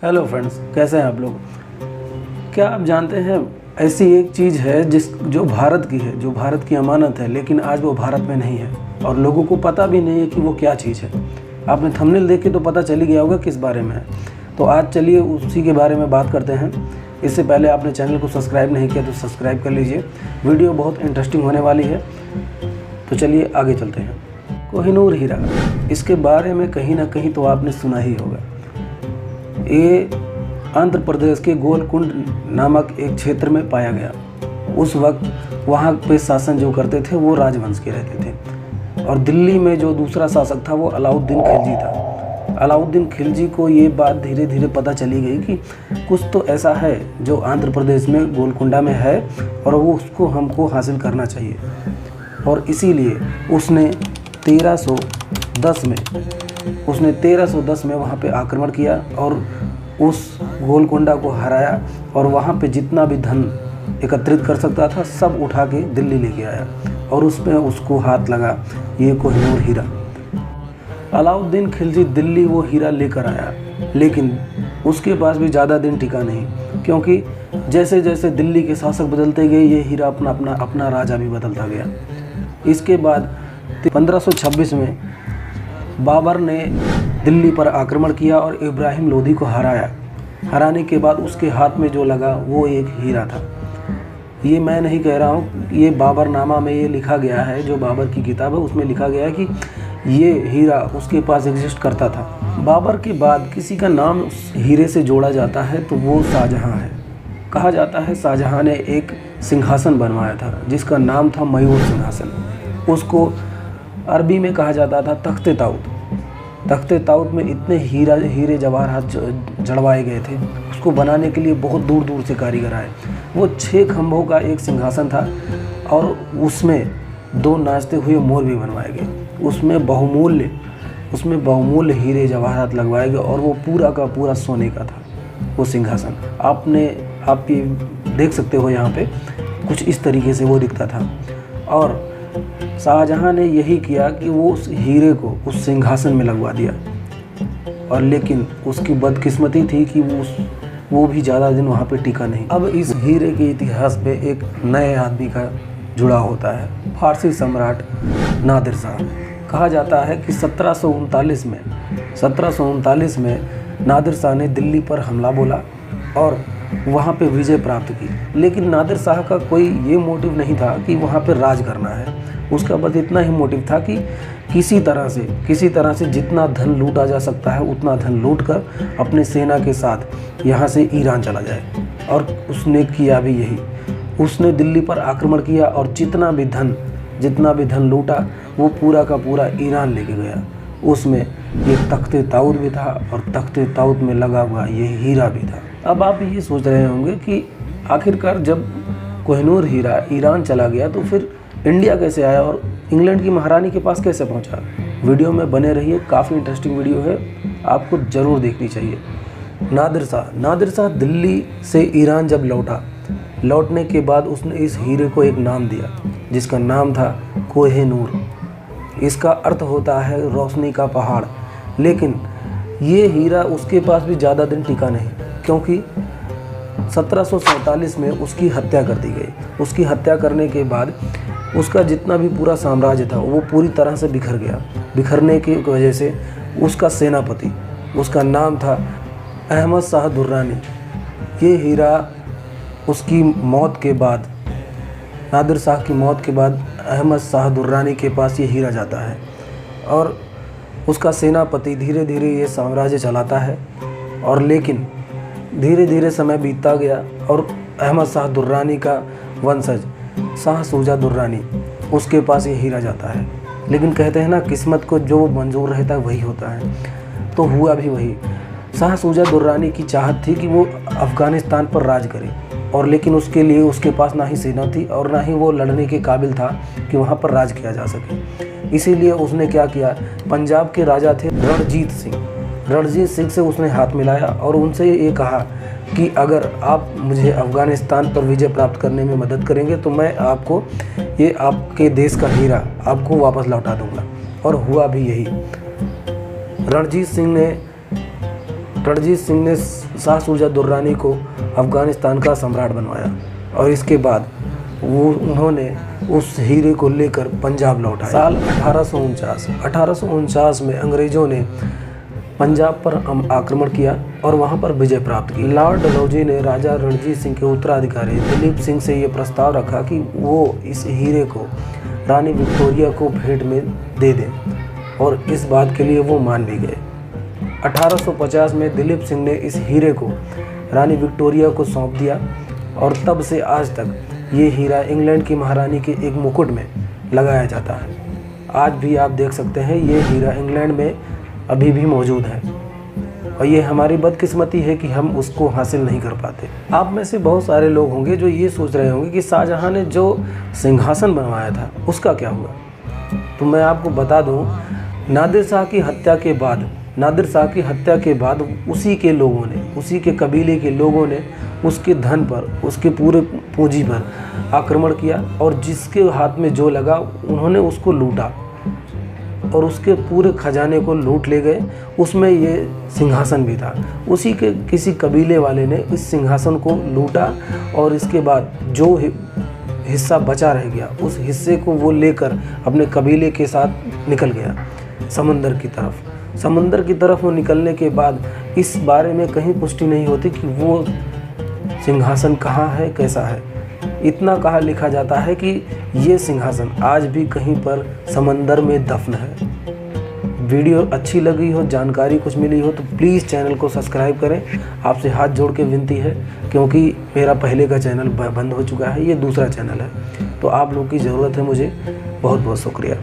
Hello friends, कैसे हैं आप लोग। क्या आप जानते हैं ऐसी एक चीज़ है जो भारत की है, जो भारत की अमानत है, लेकिन आज वो भारत में नहीं है और लोगों को पता भी नहीं है कि वो क्या चीज़ है। आपने थंबनेल देख के तो पता चल ही गया होगा किस बारे में है। तो आज चलिए उसी के बारे में बात करते हैं। इससे पहले आपने चैनल को सब्सक्राइब नहीं किया तो सब्सक्राइब कर लीजिए। वीडियो बहुत इंटरेस्टिंग होने वाली है। तो चलिए आगे चलते हैं। कोहिनूर हीरा, इसके बारे में कहीं ना कहीं तो आपने सुना ही होगा। ये आंध्र प्रदेश के गोलकुंड नामक एक क्षेत्र में पाया गया। उस वक्त वहाँ पे शासन जो करते थे वो राजवंश के रहते थे और दिल्ली में जो दूसरा शासक था वो अलाउद्दीन खिलजी था। अलाउद्दीन खिलजी को ये बात धीरे धीरे पता चली गई कि कुछ तो ऐसा है जो आंध्र प्रदेश में गोलकुंडा में है और वो उसको हमको हासिल करना चाहिए। और इसीलिए उसने 1310 में वहाँ पे आक्रमण किया और उस गोलकुंडा को हराया और वहाँ पे जितना भी धन एकत्रित कर सकता था सब उठा के दिल्ली लेके आया और उसमें उसको हाथ लगा ये कोहिनूर हीरा। अलाउद्दीन खिलजी दिल्ली वो हीरा लेकर आया, लेकिन उसके पास भी ज़्यादा दिन टिका नहीं, क्योंकि जैसे जैसे दिल्ली के शासक बदलते गए ये हीरा अपना राजा भी बदलता गया। इसके बाद 1526 में बाबर ने दिल्ली पर आक्रमण किया और इब्राहिम लोदी को हराया। हराने के बाद उसके हाथ में जो लगा वो एक हीरा था। ये मैं नहीं कह रहा हूँ, ये बाबरनामा में ये लिखा गया है, जो बाबर की किताब है उसमें लिखा गया है कि ये हीरा उसके पास एग्जिस्ट करता था। बाबर के बाद किसी का नाम उस हीरे से जोड़ा जाता है तो वो शाहजहाँ है। कहा जाता है शाहजहाँ ने एक सिंहासन बनवाया था जिसका नाम था मयूर सिंहासन। उसको अरबी में कहा जाता था तख्ते ताऊत। तख्ते ताऊत में इतने हीरे जवाहरात जड़वाए गए थे, उसको बनाने के लिए बहुत दूर दूर से कारीगर आए। वो 6 खंभों का एक सिंहासन था और उसमें 2 नाचते हुए मोर भी बनवाए गए। उसमें बहुमूल्य हीरे जवाहरात लगवाए गए और वो पूरा का पूरा सोने का था वो सिंहासन। आप ये देख सकते हो, यहाँ पे कुछ इस तरीके से वो दिखता था। और शाहजहाँ ने यही किया कि वो उस हीरे को उस सिंहासन में लगवा दिया, और लेकिन उसकी बदकिस्मती थी कि वो भी ज़्यादा दिन वहाँ पे टिका नहीं। अब इस हीरे के इतिहास में एक नए आदमी का जुड़ा होता है, फारसी सम्राट नादिर शाह। कहा जाता है कि 1739 में नादिर शाह ने दिल्ली पर हमला बोला और वहाँ पे विजय प्राप्त की। लेकिन नादिर शाह का कोई ये मोटिव नहीं था कि वहाँ पे राज करना है। उसका बस इतना ही मोटिव था कि किसी तरह से जितना धन लूटा जा सकता है उतना धन लूटकर अपने सेना के साथ यहाँ से ईरान चला जाए। और उसने किया भी यही। उसने दिल्ली पर आक्रमण किया और जितना भी धन लूटा वो पूरा का पूरा ईरान लेके गया। उसमें ये तख्ते ताऊत भी था और तख्ते ताऊत में लगा हुआ ये हीरा भी था। अब आप ये सोच रहे होंगे कि आखिरकार जब कोहिनूर हीरा ईरान चला गया तो फिर इंडिया कैसे आया और इंग्लैंड की महारानी के पास कैसे पहुंचा। वीडियो में बने रहिए, काफ़ी इंटरेस्टिंग वीडियो है, आपको ज़रूर देखनी चाहिए। नादिर शाह दिल्ली से ईरान जब लौटने के बाद उसने इस हीरे को एक नाम दिया जिसका नाम था कोहिनूर। इसका अर्थ होता है रोशनी का पहाड़। लेकिन ये हीरा उसके पास भी ज़्यादा दिन टिका नहीं, क्योंकि 1747 में उसकी हत्या कर दी गई। उसकी हत्या करने के बाद उसका जितना भी पूरा साम्राज्य था वो पूरी तरह से बिखर गया। बिखरने की वजह से उसका सेनापति, उसका नाम था अहमद शाह दुर्रानी। ये हीरा उसकी मौत के बाद, नादिर शाह की मौत के बाद अहमद शाह दुर्रानी के पास ये हीरा जाता है और उसका सेनापति धीरे धीरे ये साम्राज्य चलाता है। और लेकिन धीरे धीरे समय बीतता गया और अहमद शाह दुर्रानी का वंशज शाह शुजा दुर्रानी, उसके पास ये हीरा जाता है। लेकिन कहते हैं ना, किस्मत को जो मंजूर रहता है वही होता है। तो हुआ भी वही। शाह शुजा दुर्रानी की चाहत थी कि वो अफ़गानिस्तान पर राज करे, और लेकिन उसके लिए उसके पास ना ही सेना थी और ना ही वो लड़ने के काबिल था कि वहाँ पर राज किया जा सके। इसीलिए उसने क्या किया, पंजाब के राजा थे रणजीत सिंह से उसने हाथ मिलाया और उनसे ये कहा कि अगर आप मुझे अफ़गानिस्तान पर विजय प्राप्त करने में मदद करेंगे तो मैं आपको ये आपके देश का हीरा आपको वापस लौटा दूंगा। और हुआ भी यही। रणजीत सिंह ने शाह शुजा दुर्रानी को अफ़गानिस्तान का सम्राट बनवाया और इसके बाद उन्होंने उस हीरे को लेकर पंजाब लौटाया। साल 1849 में अंग्रेज़ों ने पंजाब पर आक्रमण किया और वहां पर विजय प्राप्त की। लॉर्ड डलहौजी ने राजा रणजीत सिंह के उत्तराधिकारी दिलीप सिंह से ये प्रस्ताव रखा कि वो इस हीरे को रानी विक्टोरिया को भेंट में दे दें और इस बात के लिए वो मान भी गए। 1850 में दिलीप सिंह ने इस हीरे को रानी विक्टोरिया को सौंप दिया और तब से आज तक ये हीरा इंग्लैंड की महारानी के एक मुकुट में लगाया जाता है। आज भी आप देख सकते हैं ये हीरा इंग्लैंड में अभी भी मौजूद है और ये हमारी बदकिस्मती है कि हम उसको हासिल नहीं कर पाते। आप में से बहुत सारे लोग होंगे जो ये सोच रहे होंगे कि शाहजहां ने जो सिंहासन बनवाया था उसका क्या हुआ। तो मैं आपको बता दूं, नादिर शाह की हत्या के बाद उसी के लोगों ने, उसी के कबीले के लोगों ने उसके धन पर, उसके पूरे पूंजी पर आक्रमण किया और जिसके हाथ में जो लगा उन्होंने उसको लूटा और उसके पूरे खजाने को लूट ले गए। उसमें ये सिंहासन भी था। उसी के किसी कबीले वाले ने इस सिंहासन को लूटा और इसके बाद जो हिस्सा बचा रह गया उस हिस्से को वो लेकर अपने कबीले के साथ निकल गया समंदर की तरफ। समंदर की तरफ वो निकलने के बाद इस बारे में कहीं पुष्टि नहीं होती कि वो सिंहासन कहाँ है, कैसा है। इतना कहा लिखा जाता है कि ये सिंहासन आज भी कहीं पर समंदर में दफन है। वीडियो अच्छी लगी हो, जानकारी कुछ मिली हो तो प्लीज़ चैनल को सब्सक्राइब करें। आपसे हाथ जोड़ के विनती है, क्योंकि मेरा पहले का चैनल बंद हो चुका है, ये दूसरा चैनल है। तो आप लोग की ज़रूरत है मुझे। बहुत बहुत शुक्रिया।